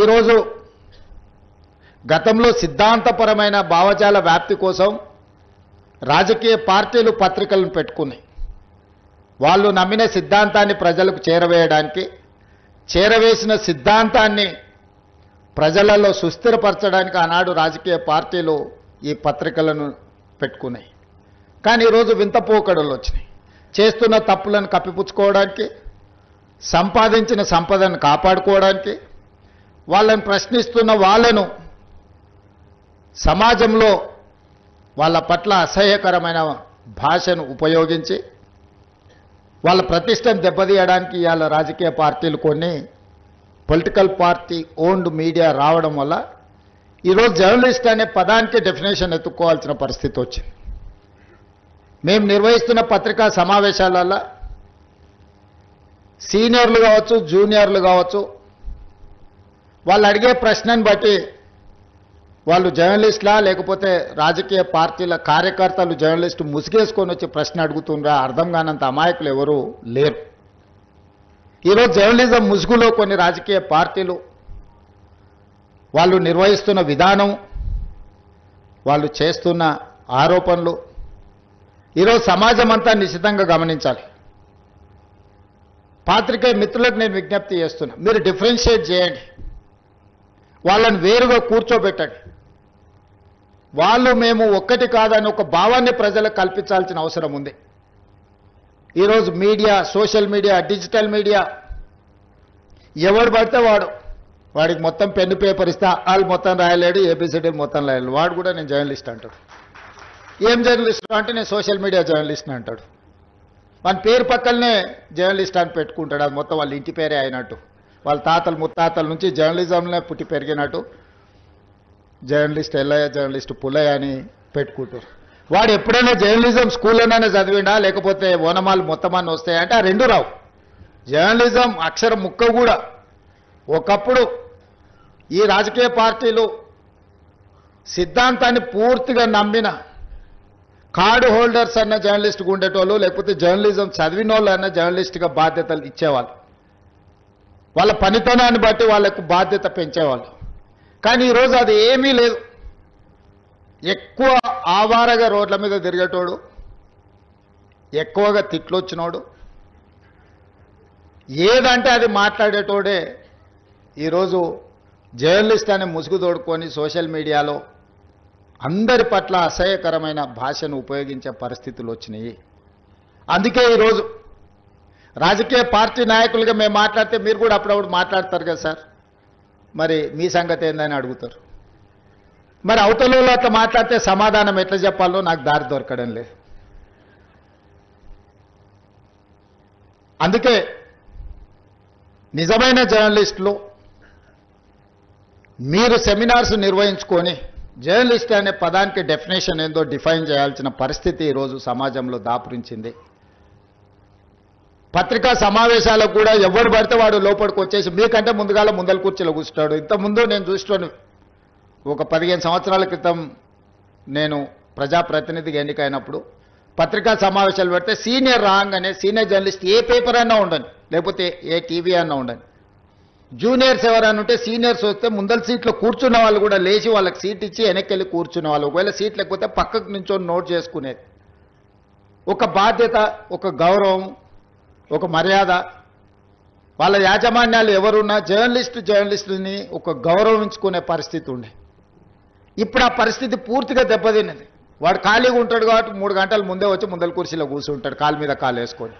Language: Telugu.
ఈరోజు గతంలో సిద్ధాంతపరమైన భావజాల వ్యాప్తి కోసం రాజకీయ పార్టీలు పత్రికలను పెట్టుకున్నాయి. వాళ్ళు నమ్మిన సిద్ధాంతాన్ని ప్రజలకు చేరవేయడానికి, చేరవేసిన సిద్ధాంతాన్ని ప్రజలలో సుస్థిరపరచడానికి ఆనాడు రాజకీయ పార్టీలు ఈ పత్రికలను పెట్టుకున్నాయి. కానీ ఈరోజు వింత పోకడలు వచ్చినాయి. చేస్తున్న తప్పులను కప్పిపుచ్చుకోవడానికి, సంపాదించిన సంపదను కాపాడుకోవడానికి, వాళ్ళని ప్రశ్నిస్తున్న వాళ్ళను సమాజంలో వాళ్ళ పట్ల అసహ్యకరమైన భాషను ఉపయోగించి వాళ్ళ ప్రతిష్టను దెబ్బతీయడానికి ఇవాళ రాజకీయ పార్టీలు కొన్ని పొలిటికల్ పార్టీ ఓన్డ్ మీడియా రావడం వల్ల ఈరోజు జర్నలిస్ట్ అనే పదానికి డెఫినేషన్ ఎత్తుక్కోవాల్సిన పరిస్థితి వచ్చింది. మేము నిర్వహిస్తున్న పత్రికా సమావేశాలలో సీనియర్లు కావచ్చు, జూనియర్లు కావచ్చు, వాళ్ళు అడిగే ప్రశ్నను బట్టి వాళ్ళు జర్నలిస్టులా లేకపోతే రాజకీయ పార్టీల కార్యకర్తలు జర్నలిస్టు ముసుగేసుకొని వచ్చి ప్రశ్న అడుగుతుండ్రా అర్థం కానంత అమాయకులు ఎవరు లేరు. ఈరోజు జర్నలిజం ముసుగులో కొన్ని రాజకీయ పార్టీలు వాళ్ళు నిర్వహిస్తున్న విధానం, వాళ్ళు చేస్తున్న ఆరోపణలు ఈరోజు సమాజం అంతా నిశితంగా గమనించాలి. పాత్రికేయ మిత్రులకు నేను విజ్ఞప్తి చేస్తున్నా, మీరు డిఫరెన్షియేట్ చేయండి, వాళ్ళని వేరుగా కూర్చోబెట్టండి. వాళ్ళు మేము ఒక్కటి కాదని ఒక భావాన్ని ప్రజలకు కల్పించాల్సిన అవసరం ఉంది. ఈరోజు media, social media, digital media ఎవడు పడితే వాడికి మొత్తం పెన్ను పేపర్ ఇస్తా వాళ్ళు మొత్తం రాయలేడు, ఏబిసిడీలు మొత్తం రాయలేడు, వాడు కూడా నేను జర్నలిస్ట్ అంటాడు. ఏం జర్నలిస్ట్ అంటే నేను సోషల్ మీడియా జర్నలిస్ట్ని అంటాడు. మన పేరు పక్కనే జర్నలిస్ట్ అని పెట్టుకుంటాడు. అది మొత్తం వాళ్ళ ఇంటి పేరే అయినట్టు, వాళ్ళ తాతలు ముత్తాతల నుంచి జర్నలిజంలో పుట్టి పెరిగినట్టు జర్నలిస్ట్ ఎల్లయ్య, జర్నలిస్ట్ పుల్లయ్య అని పెట్టుకుంటారు. వాడు ఎప్పుడైనా జర్నలిజం స్కూల్లోనే చదివిండా లేకపోతే ఓనమాలు మొత్తం అన్నీ వస్తాయంటే ఆ రెండు రావు. జర్నలిజం అక్షరం ముక్క కూడా ఒకప్పుడు ఈ రాజకీయ పార్టీలు సిద్ధాంతాన్ని పూర్తిగా నమ్మిన కార్డు హోల్డర్స్ అన్న జర్నలిస్ట్గా ఉండేటోళ్ళు, లేకపోతే జర్నలిజం చదివిన వాళ్ళు అన్న జర్నలిస్ట్గా బాధ్యతలు ఇచ్చేవాళ్ళు. వాళ్ళ పనితనాన్ని బట్టి వాళ్ళకు బాధ్యత పెంచేవాళ్ళు. కానీ ఈరోజు అది ఏమీ లేదు. ఎక్కువ ఆవారగా రోడ్ల మీద తిరిగేటోడు, ఎక్కువగా తిట్లు వచ్చినోడు, ఏదంటే అది మాట్లాడేటోడే ఈరోజు జర్నలిస్ట్ అనే ముసుగు తోడుకొని సోషల్ మీడియాలో అందరి పట్ల అసహ్యకరమైన భాషను ఉపయోగించే పరిస్థితులు వచ్చినాయి. అందుకే ఈరోజు రాజకీయ పార్టీ నాయకులుగా మేము మాట్లాడితే మీరు కూడా అప్పుడప్పుడు మాట్లాడతారు కదా సార్, మరి మీ సంగతి ఏందని అడుగుతారు. మరి అవతలలో అట్లా మాట్లాడితే సమాధానం ఎట్లా చెప్పాలో నాకు దారి దొరకడం లేదు. అందుకే నిజమైన జర్నలిస్టులు మీరు సెమినార్స్ నిర్వహించుకొని జర్నలిస్ట్ అనే పదానికి డెఫినేషన్ ఏందో డిఫైన్ చేయాల్సిన పరిస్థితి ఈరోజు సమాజంలో దాపురించింది. పత్రికా సమావేశాలకు కూడా ఎవరు పడితే వాడు లోపలికి వచ్చేసి మీకంటే ముందల కుర్చీలో కూర్చుంటాడు. ఇంతకుముందు నేను చూస్తాను, ఒక 15 సంవత్సరాల క్రితం నేను ప్రజాప్రతినిధిగా ఎన్నికైనప్పుడు పత్రికా సమావేశాలు పెడితే సీనియర్ రాగానే సీనియర్ జర్నలిస్ట్ ఏ పేపర్ అన్నా ఉండని, లేకపోతే ఏ టీవీ అన్నా ఉండని, జూనియర్స్ ఎవరైనా ఉంటే సీనియర్స్ వస్తే ముందల సీట్లో కూర్చున్న వాళ్ళు కూడా లేచి వాళ్ళకి సీట్ ఇచ్చి వెనక్కి కూర్చునే వాళ్ళు. ఒకవేళ సీట్ లేకపోతే పక్కకు నుంచొని నోట్ చేసుకునేది. ఒక బాధ్యత, ఒక గౌరవం, ఒక మర్యాద. వాళ్ళ యాజమాన్యాలు ఎవరున్నా జర్నలిస్టుని ఒక గౌరవించుకునే పరిస్థితి ఉండే. ఇప్పుడు ఆ పరిస్థితి పూర్తిగా దెబ్బతిన్నది. వాడు ఖాళీగా ఉంటాడు కాబట్టి 3 గంటల ముందే వచ్చి ముందల కుర్చీలో కూర్చుంటాడు, కాలు మీద కాలు వేసుకొని.